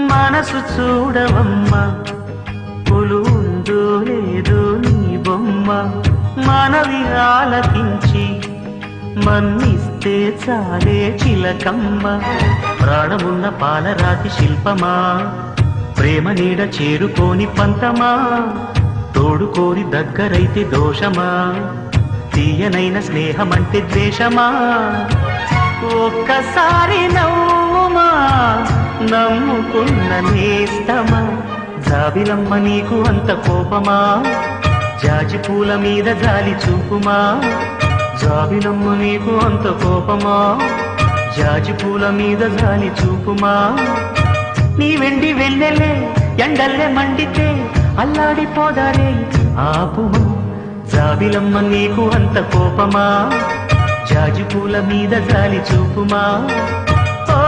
మనసు చూడవమ్మా పులుందో లేదో నీ బొమ్మ మనవి ఆలకించి మన్నిస్తే చాలే చిలకమ్మ ప్రాణమున్న పాలరాతి శిల్పమా ప్రేమ నీడ చేరుకోని పంతమా తోడుకోరి దగ్గరైతే దోషమా తీయనైన స్నేహమంటే ద్వేషమా ఒక్కసారి నవ్వుమా నమ్ముకున్న నేస్తమా జాబిలమ్మ నీకు అంత కోపమా జాజి పూల మీద జాలి చూపుమా జాబిలమ్మ నీకు అంత కోపమా జాజి పూల మీద జాలి చూపుమా నీ వెండి వెన్నెలే ఎండల్లే మండితే అల్లాడిపోదారే ఆపుమా జాబిలమ్మ నీకు అంత కోపమా జాజి పూల మీద జాలి చూపుమా ఓ